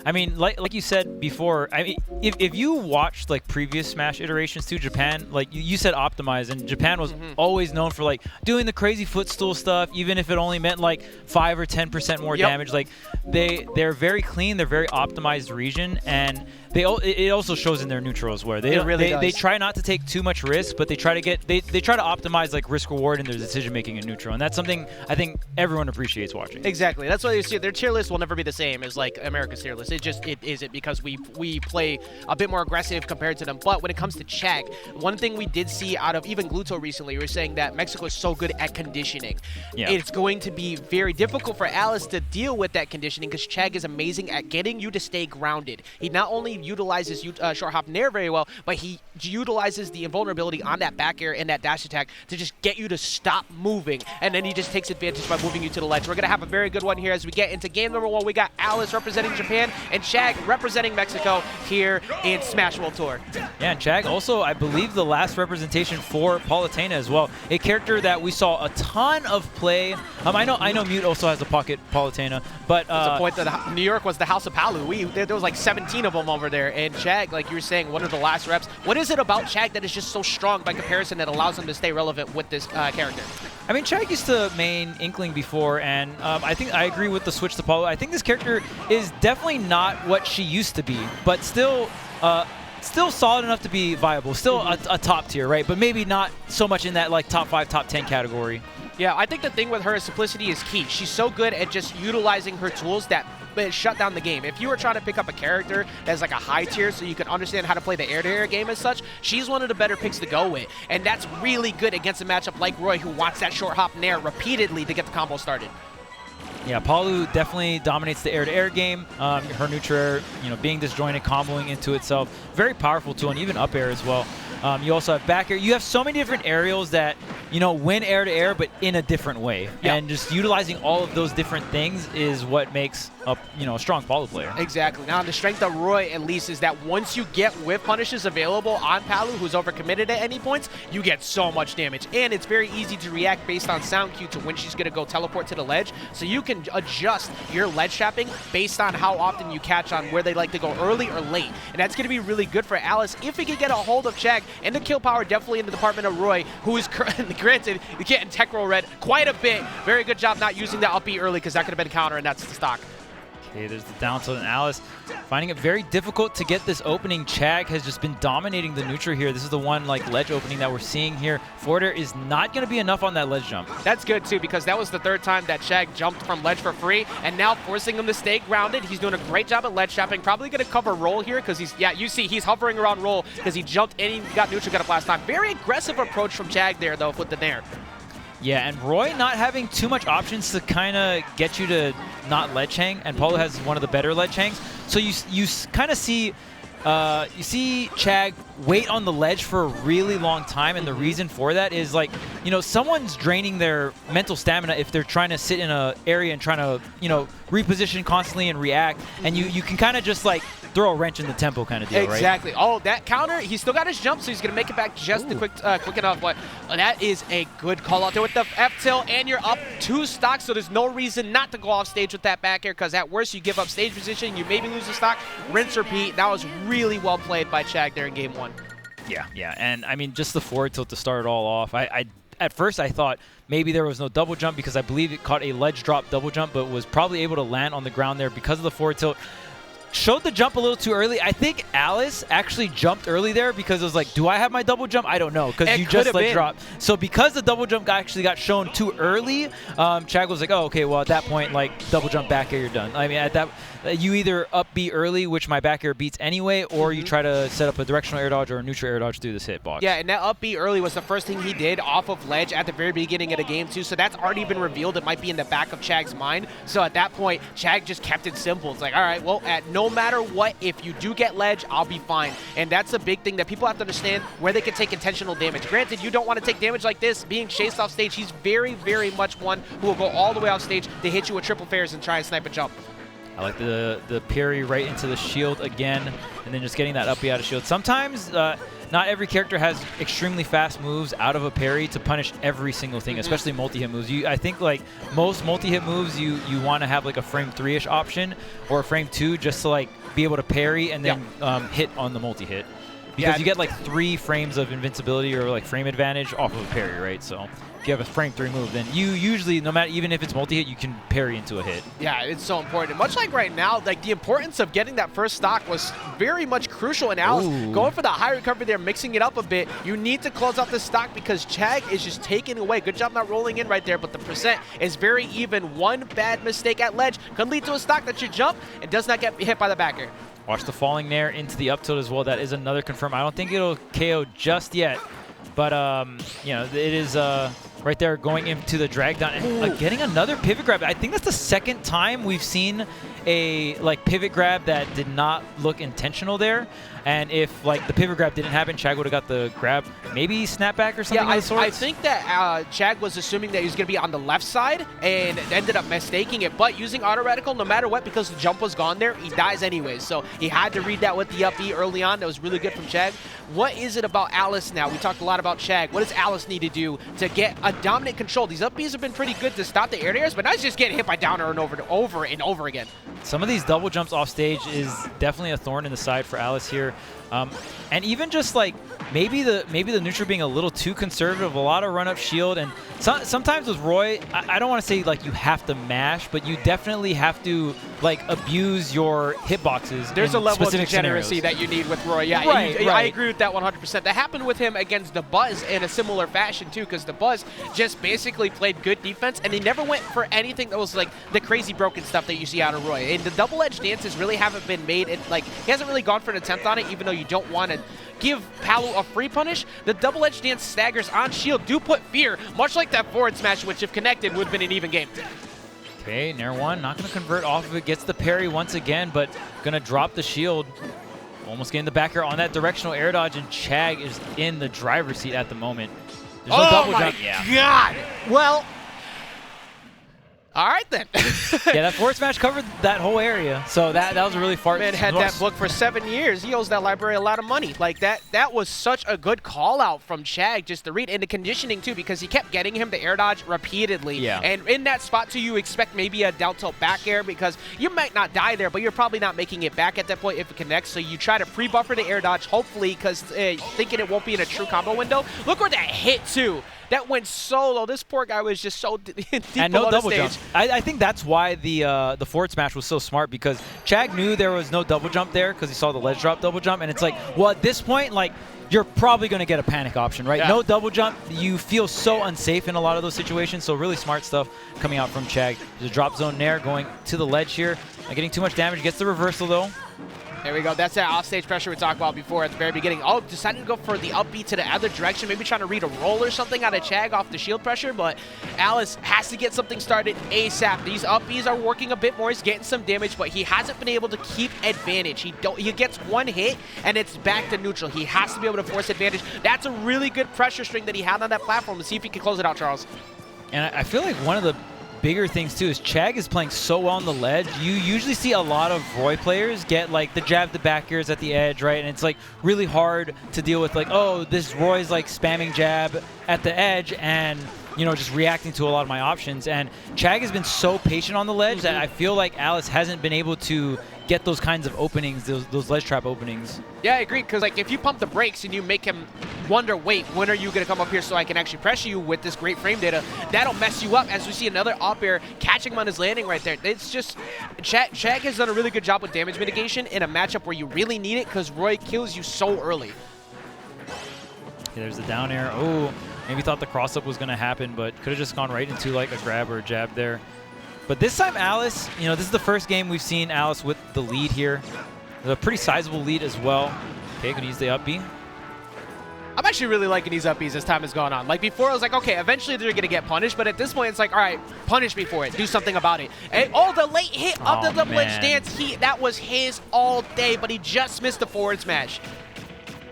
I mean, like you said before, I mean, if you watched like previous Smash iterations to Japan, like you said optimize, and Japan was always known for like doing the crazy footstool stuff, even if it only meant like 5 or 10% more damage. Like they're very clean, they're very optimized region, and it also shows in their neutrals where they try not to take too much risk, but they try to optimize like risk reward in their decision making in neutral, and that's something I think everyone appreciates watching. Exactly. That's why you see their tier list will never be the same as like America's tier list. It isn't, because we play a bit more aggressive compared to them. But when it comes to Chag, one thing we did see out of even Gluto recently, we were saying that Mexico is so good at conditioning. Yeah. It's going to be very difficult for Alice to deal with that conditioning, because Chag is amazing at getting you to stay grounded. He not only utilizes short hop nair very well, but he utilizes the invulnerability on that back air and that dash attack to just get you to stop moving, and then he just takes advantage by moving you to the ledge. We're going to have a very good one here as we get into game number 1. We got Alice representing Japan and Chag representing Mexico here in Smash World Tour. Yeah, and Chag also, I believe, the last representation for Palutena as well. A character that we saw a ton of play. I know Mute also has a pocket Palutena, but it's a point that New York was the house of Palu. There was like 17 of them over there, and Chag, like you were saying, one of the last reps. What is it about Chag that is just so strong by comparison that allows him to stay relevant with this character? I mean, Chag used to main Inkling before, and I think I agree with the switch to Palu. I think this character is definitely not what she used to be, but still solid enough to be viable. Still a top tier, right? But maybe not so much in that like top 5, top 10 category. Yeah, I think the thing with her is simplicity is key. She's so good at just utilizing her tools that shut down the game. If you were trying to pick up a character that's like a high tier so you can understand how to play the air-to-air game as such, she's one of the better picks to go with. And that's really good against a matchup like Roy, who wants that short hop nair repeatedly to get the combo started. Yeah, Palu definitely dominates the air-to-air game. Her neutral air, being disjointed, comboing into itself, very powerful tool, and even up air as well. You also have back air. You have so many different aerials that, win air-to-air, but in a different way. Yep. And just utilizing all of those different things is what makes a strong Palu player. Exactly. Now, the strength of Roy, at least, is that once you get whiff punishes available on Palu, who's overcommitted at any points, you get so much damage. And it's very easy to react based on sound cue to when she's going to go teleport to the ledge. So you can adjust your ledge trapping based on how often you catch on where they like to go early or late. And that's going to be really good for Alice if he can get a hold of Chag. And the kill power definitely in the department of Roy, who is granted getting tech roll red quite a bit. Very good job not using that up B early, because that could have been counter, and that's the stock. Okay, there's the down tilt, and Alice finding it very difficult to get this opening. Chag has just been dominating the neutral here. This is the one like ledge opening that we're seeing here. Forward air is not going to be enough on that ledge jump. That's good too, because that was the 3rd time that Chag jumped from ledge for free, and now forcing him to stay grounded. He's doing a great job at ledge trapping. Probably going to cover roll here, because you see he's hovering around roll because he jumped and he got neutral cut up last time. Very aggressive approach from Chag there though with the nair. Yeah, and Roy not having too much options to kind of get you to not ledge hang, and Paulo has one of the better ledge hangs. So you kind of see Chag wait on the ledge for a really long time, and the reason for that is like, someone's draining their mental stamina if they're trying to sit in an area and trying to, reposition constantly and react, and you can kind of just like throw a wrench in the tempo kind of deal, right? Exactly. Oh, that counter, he still got his jump, so he's going to make it back just quick enough. But that is a good call out there with the F-tilt, and you're up 2 stocks, so there's no reason not to go off stage with that back air, because at worst, you give up stage position, you maybe lose the stock, rinse, repeat. That was really well played by Chag there in game 1. Yeah, and I mean, just the forward tilt to start it all off. At first, I thought maybe there was no double jump, because I believe it caught a ledge drop double jump, but was probably able to land on the ground there because of the forward tilt. Showed the jump a little too early. I think Alice actually jumped early there because it was like, do I have my double jump? I don't know, because you just like dropped. So because the double jump actually got shown too early, Chag was like, oh, okay, well at that point, like double jump back air, you're done. I mean, at that, you either up B early, which my back air beats anyway, or you try to set up a directional air dodge or a neutral air dodge through this hitbox. Yeah, and that up B early was the first thing he did off of ledge at the very beginning of the game too, so that's already been revealed. It might be in the back of Chag's mind. So at that point, Chag just kept it simple. It's like, all right, well, no matter what, if you do get ledge, I'll be fine. And that's a big thing that people have to understand, where they can take intentional damage. Granted, you don't want to take damage like this, being chased off stage. He's very, very much one who will go all the way off stage to hit you with triple fairs and try and snipe a jump. I like the parry right into the shield again, and then just getting that up B out of shield. Sometimes not every character has extremely fast moves out of a parry to punish every single thing, especially multi-hit moves. I think like most multi-hit moves, you want to have like a frame 3-ish option or a frame 2 just to like be able to parry and then hit on the multi-hit. Because you get like 3 frames of invincibility or like frame advantage off of a parry, right? So if you have a frame 3 move, then you usually, no matter, even if it's multi-hit, you can parry into a hit. Yeah, it's so important. And much like right now, like the importance of getting that first stock was very much crucial. And Alice going for the high recovery there, mixing it up a bit. You need to close out the stock because Chag is just taking away. Good job not rolling in right there, but the percent is very even. One bad mistake at ledge could lead to a stock that you jump and does not get hit by the backer. Watch the falling nair into the up tilt as well. That is another confirm. I don't think it'll KO just yet, but you know, it is right there going into the drag down and getting another pivot grab. I think that's the second time we've seen a like pivot grab that did not look intentional there. And if like the pivot grab didn't happen, Chag would have got the grab, maybe snapback or something of the sort. I think that Chag was assuming that he was going to be on the left side and ended up mistaking it. But using auto reticle, no matter what, because the jump was gone there, he dies anyways. So he had to read that with the up B early on. That was really good from Chag. What is it about Alice now? We talked a lot about Chag. What does Alice need to do to get a dominant control? These up Bs have been pretty good to stop the air airs, but now he's just getting hit by downer and over and over again. Some of these double jumps off stage is definitely a thorn in the side for Alice here. And even just like maybe the neutral being a little too conservative, a lot of run up shield, and sometimes with Roy, I don't want to say like you have to mash, but you definitely have to like abuse your hitboxes. There's a level of degeneracy that you need with Roy. Yeah, right. I agree with that 100%. That happened with him against the Buzz in a similar fashion too, because the Buzz just basically played good defense and he never went for anything that was like the crazy broken stuff that you see out of Roy. And the double-edged dances really haven't been made. Like he hasn't really gone for an attempt on it, even though you don't want to give Palu a free punish. The double-edged dance staggers on shield do put fear, much like that forward smash, which if connected would have been an even game. Okay, Nair 1 not going to convert off of it, gets the parry once again, but going to drop the shield. Almost getting the back air on that directional air dodge, and Chag is in the driver's seat at the moment. There's no double jump. God! Well, all right then. Yeah, that forward smash covered that whole area, so that was a really far. Man had that book for 7 years. He owes that library a lot of money. Like that was such a good call out from Chag just to read, and the conditioning too, because he kept getting him to air dodge repeatedly. Yeah. And in that spot too, you expect maybe a down tilt back air because you might not die there, but you're probably not making it back at that point if it connects. So you try to pre-buffer the air dodge, hopefully, because thinking it won't be in a true combo window. Look where that hit too. That went solo. This poor guy was just so deep and no double jump. I think that's why the forward smash was so smart, because Chag knew there was no double jump there because he saw the ledge drop double jump, and it's like, well, at this point, like, you're probably going to get a panic option, right? Yeah. No double jump. You feel so unsafe in a lot of those situations, so really smart stuff coming out from Chag. There's a drop zone there going to the ledge here. Not getting too much damage. Gets the reversal, though. There we go. That's that offstage pressure we talked about before at the very beginning. Oh, decided to go for the upbeat to the other direction, maybe trying to read a roll or something out of Chag off the shield pressure, but Alice has to get something started ASAP. These upbeats are working a bit more. He's getting some damage, but he hasn't been able to keep advantage. He gets one hit, and it's back to neutral. He has to be able to force advantage. That's a really good pressure string that he had on that platform. Let's see if he can close it out, Charles. And I feel like one of the bigger things too is Chag is playing so well on the ledge. You usually see a lot of Roy players get like the jab to back airs at the edge, right? And it's like really hard to deal with, like, oh, this Roy's like spamming jab at the edge and, you know, just reacting to a lot of my options. And Chag has been so patient on the ledge that I feel like Alice hasn't been able to get those kinds of openings, those ledge trap openings. Yeah, I agree, because like if you pump the brakes and you make him wonder, wait, when are you going to come up here so I can actually pressure you with this great frame data, that'll mess you up, as we see another up air catching him on his landing right there. It's just, Chag has done a really good job with damage mitigation in a matchup where you really need it, because Roy kills you so early. Yeah, there's the down air. Oh, maybe thought the cross-up was going to happen, but could have just gone right into like a grab or a jab there. But this time Alice, you know, this is the first game we've seen Alice with the lead here. A pretty sizable lead as well. Okay, gonna use the up B. I'm actually really liking these up Bs as time has gone on. Like before, I was like, okay, eventually they're gonna get punished, but at this point, it's like, all right, punish me for it. Do something about it. And the late hit of the double-edged dance, that was his all day, but he just missed the forward smash.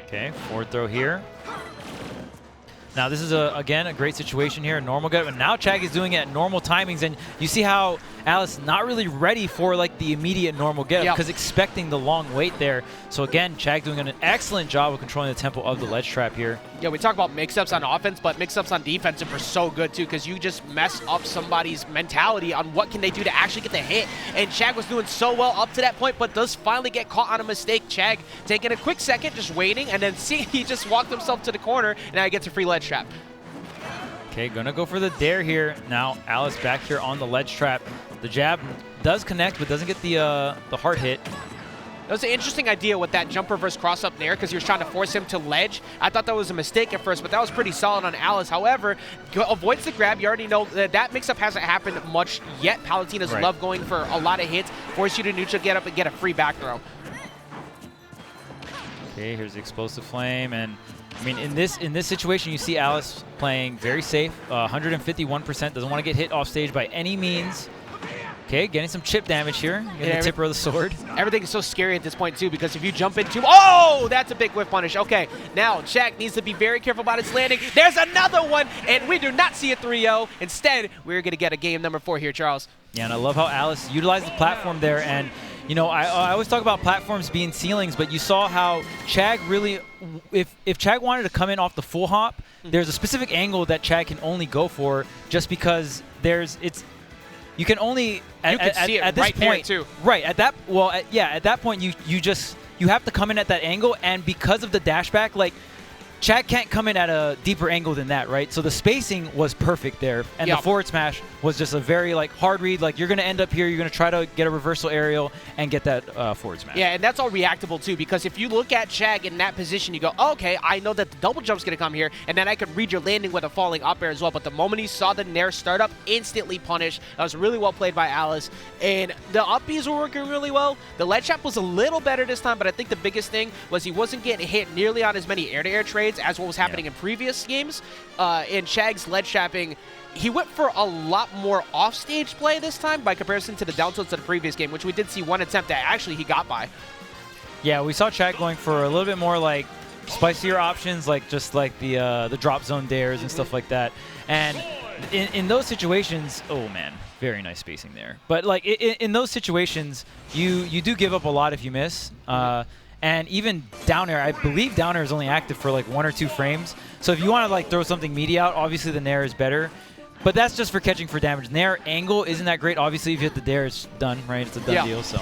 Okay, forward throw here. Now this is, again, a great situation here, a normal gut, but now Chag is doing it at normal timings, and you see how Alice not really ready for like the immediate normal get up because expecting the long wait there. So again, Chag doing an excellent job of controlling the tempo of the ledge trap here. Yeah, we talk about mix-ups on offense, but mix-ups on defensive are so good too, because you just mess up somebody's mentality on what can they do to actually get the hit. And Chag was doing so well up to that point, but does finally get caught on a mistake. Chag taking a quick second, just waiting, and then see he just walked himself to the corner, and now he gets a free ledge trap. Okay, gonna go for the dare here. Now Alice back here on the ledge trap. The jab does connect, but doesn't get the hard hit. That was an interesting idea with that jump reverse cross up there because he was trying to force him to ledge. I thought that was a mistake at first, but that was pretty solid on Alice. However, avoids the grab. You already know that mix-up hasn't happened much yet. Palutena's love going for a lot of hits, force you to neutral, get up, and get a free back throw. Okay, here's the explosive flame, and I mean in this situation you see Alice playing very safe, 151%, doesn't want to get hit off stage by any means. Okay, getting some chip damage here, getting the tipper of the sword. Everything is so scary at this point too, because if you jump into, oh, that's a big whiff punish. Okay, now Chag needs to be very careful about his landing. There's another one, and we do not see a 3-0. Instead, we're gonna get a game number 4 here, Charles. Yeah, and I love how Alice utilized the platform there, and you know, I always talk about platforms being ceilings, but you saw how Chag really, if Chag wanted to come in off the full hop, there's a specific angle that Chag can only go for, just because you can only at this point too. Right at that at that point you have to come in at that angle, and because of the dash back, like Chag can't come in at a deeper angle than that, right? So the spacing was perfect there, and the forward smash was just a very like hard read. Like you're gonna end up here, you're gonna try to get a reversal aerial and get that forward smash. Yeah, and that's all reactable too, because if you look at Chag in that position, you go, oh, okay, I know that the double jump's gonna come here, and then I could read your landing with a falling up air as well. But the moment he saw the nair start up, instantly punished. That was really well played by Alice, and the up Bs were working really well. The ledge trap was a little better this time, but I think the biggest thing was he wasn't getting hit nearly on as many air-to-air trades as what was happening in previous games. In Chag's ledge trapping, he went for a lot more off-stage play this time by comparison to the down tilts of the previous game, which we did see one attempt that actually he got by. Yeah, we saw Chag going for a little bit more like spicier options, like just like the drop zone dares and stuff like that. And in those situations, oh man, very nice spacing there. But like in those situations, you do give up a lot if you miss. And even down air, I believe down air is only active for like 1 or 2 frames. So if you want to like throw something meaty out, obviously the nair is better. But that's just for catching for damage. Nair angle isn't that great. Obviously, if you hit the dare, it's done, right? It's a done deal. So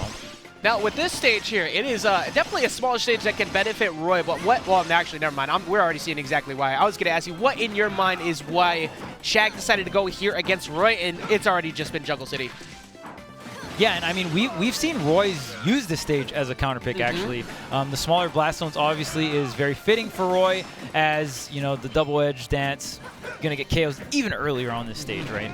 now with this stage here, it is definitely a smaller stage that can benefit Roy. But what? Well, actually, never mind. We're already seeing exactly why. I was going to ask you, what in your mind is why Chag decided to go here against Roy, and it's already just been Jungle City. Yeah, and I mean, we've seen Roy's use this stage as a counter pick, actually. The smaller blast zones obviously is very fitting for Roy, as, you know, the double edge dance going to get KOs even earlier on this stage, right?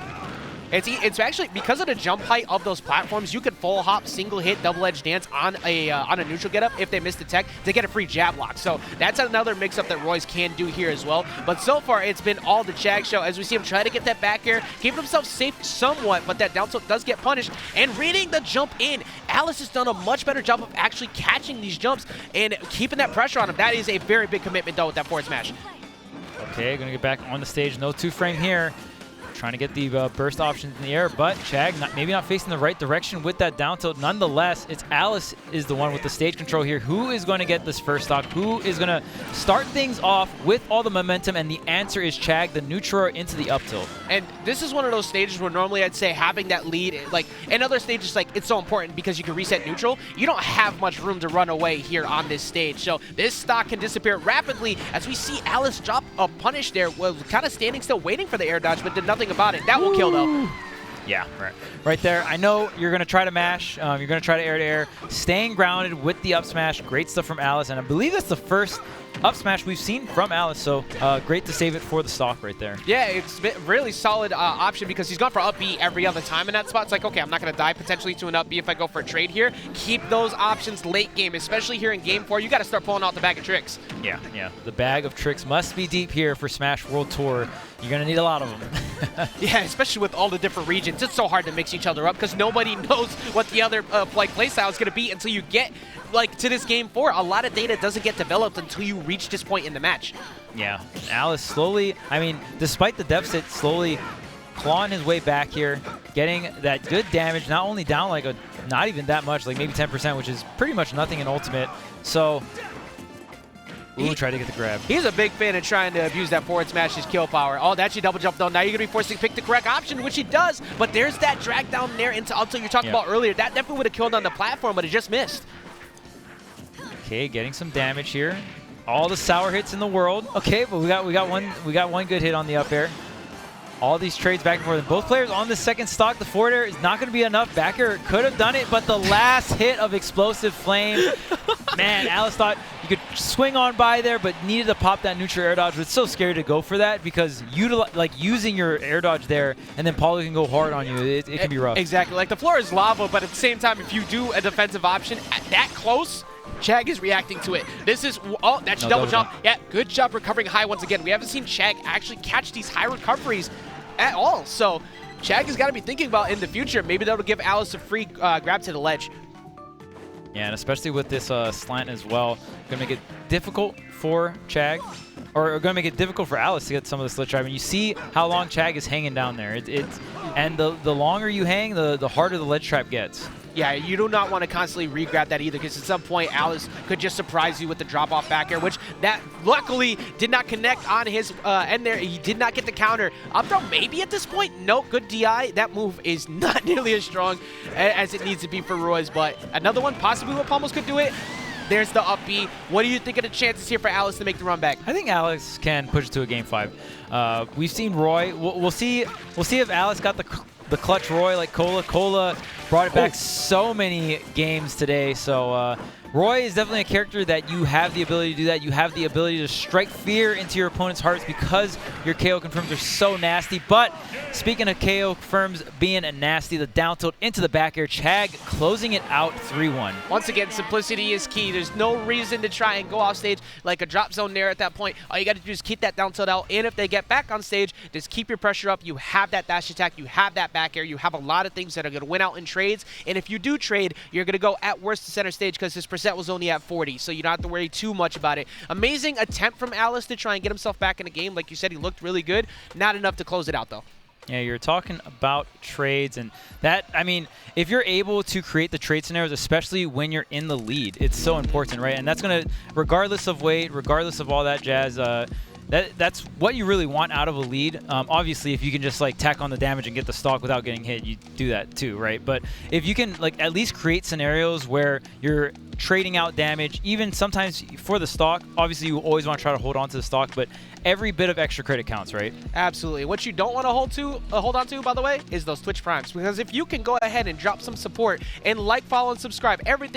It's actually, because of the jump height of those platforms, you could full hop, single hit, double edge dance on a neutral get up if they miss the tech to get a free jab lock. So that's another mix up that Roy's can do here as well. But so far, it's been all the Chag show as we see him try to get that back air, keeping himself safe somewhat, but that down tilt does get punished. And reading the jump in, Alice has done a much better job of actually catching these jumps and keeping that pressure on him. That is a very big commitment though with that forward smash. Okay, gonna get back on the stage. No 2-frame here. Trying to get the burst options in the air, but Chag maybe not facing the right direction with that down tilt. Nonetheless, it's Alice is the one with the stage control here. Who is going to get this first stock? Who is going to start things off with all the momentum? And the answer is Chag, the neutral into the up tilt. And this is one of those stages where normally I'd say having that lead, like in other stages, like it's so important because you can reset neutral. You don't have much room to run away here on this stage. So this stock can disappear rapidly as we see Alice drop a punish there. Was kind of standing still waiting for the air dodge, but did nothing about it. That will kill though. Yeah, right there. I know you're going to try to mash. You're going to try to air-to-air. Staying grounded with the up smash. Great stuff from Alice. And I believe that's the first up smash we've seen from Alice. So great to save it for the stock right there. Yeah, it's been really solid option because he's gone for up B every other time in that spot. It's like, okay, I'm not going to die potentially to an up B if I go for a trade here. Keep those options late game, especially here in game 4. You got to start pulling out the bag of tricks. Yeah. The bag of tricks must be deep here for Smash World Tour. You're going to need a lot of them. Yeah, especially with all the different regions. It's so hard to mix each other up because nobody knows what the other like playstyle is going to be until you get like to this game 4. A lot of data doesn't get developed until you reach this point in the match. Yeah, Alice slowly, I mean, despite the deficit, slowly clawing his way back here, getting that good damage, not only down like not even that much, like maybe 10%, which is pretty much nothing in Ultimate. So, ooh, try to get the grab. He's a big fan of trying to abuse that forward smash, his kill power. Oh, that's your double jump, though. Now you're going to be forced to pick the correct option, which he does. But there's that drag down there into up you're talking about earlier. That definitely would have killed on the platform, but it just missed. Okay, getting some damage here. All the sour hits in the world. Okay, but we got one good hit on the up air. All these trades back and forth. Both players on the second stock. The forward air is not going to be enough. Back air could have done it, but the last hit of Explosive Flame. Man, Alice thought you could swing on by there, but needed to pop that neutral air dodge. It's so scary to go for that because using your air dodge there, and then Palu can go hard on you. It can be rough. Exactly. Like the floor is lava, but at the same time, if you do a defensive option at that close, Chag is reacting to it. This is, oh, that's double jump. Yeah, good job recovering high once again. We haven't seen Chag actually catch these high recoveries at all. So Chag has got to be thinking about in the future, maybe that'll give Alice a free grab to the ledge. Yeah, and especially with this slant as well, going to make it difficult for Chag, or going to make it difficult for Alice to get some of the slit drive. And you see how long Chag is hanging down there. And the longer you hang, the harder the ledge trap gets. Yeah, you do not want to constantly re-grab that either, because at some point Alice could just surprise you with the drop-off back air, which that luckily did not connect on his end there. He did not get the counter. Up throw maybe at this point. No, good DI. That move is not nearly as strong as it needs to be for Roy's, but another one, possibly what Palmos could do it. There's the up B. What do you think of the chances here for Alice to make the run back? I think Alice can push it to a Game 5. We've seen Roy. We'll see if Alice got the clutch Roy like Cola. Cola brought it back so many games today. So Roy is definitely a character that you have the ability to do that. You have the ability to strike fear into your opponent's hearts because your KO confirms are so nasty. But speaking of KO confirms being nasty, the down tilt into the back air, Chag closing it out 3-1. Once again, simplicity is key. There's no reason to try and go off stage like a drop zone there at that point. All you got to do is keep that down tilt out, and if they get back on stage, just keep your pressure up. You have that dash attack, you have that back air, you have a lot of things that are going to win out in trades, and if you do trade, you're going to go at worst to center stage because his percent was only at 40, so you don't have to worry too much about it. Amazing attempt from Alice to try and get himself back in the game. Like you said, he looked really good. Not enough to close it out, though. Yeah, you're talking about trades, and that, I mean, if you're able to create the trade scenarios, especially when you're in the lead, it's so important, right? And that's going to, regardless of weight, regardless of all that jazz, that's what you really want out of a lead. Obviously, if you can just like tack on the damage and get the stock without getting hit, you do that too, right? But if you can like at least create scenarios where you're trading out damage, even sometimes for the stock, obviously you always want to try to hold on to the stock, but every bit of extra credit counts, right? Absolutely. What you don't want to hold on to, by the way, is those Twitch Primes, because if you can go ahead and drop some support and like, follow, and subscribe, everything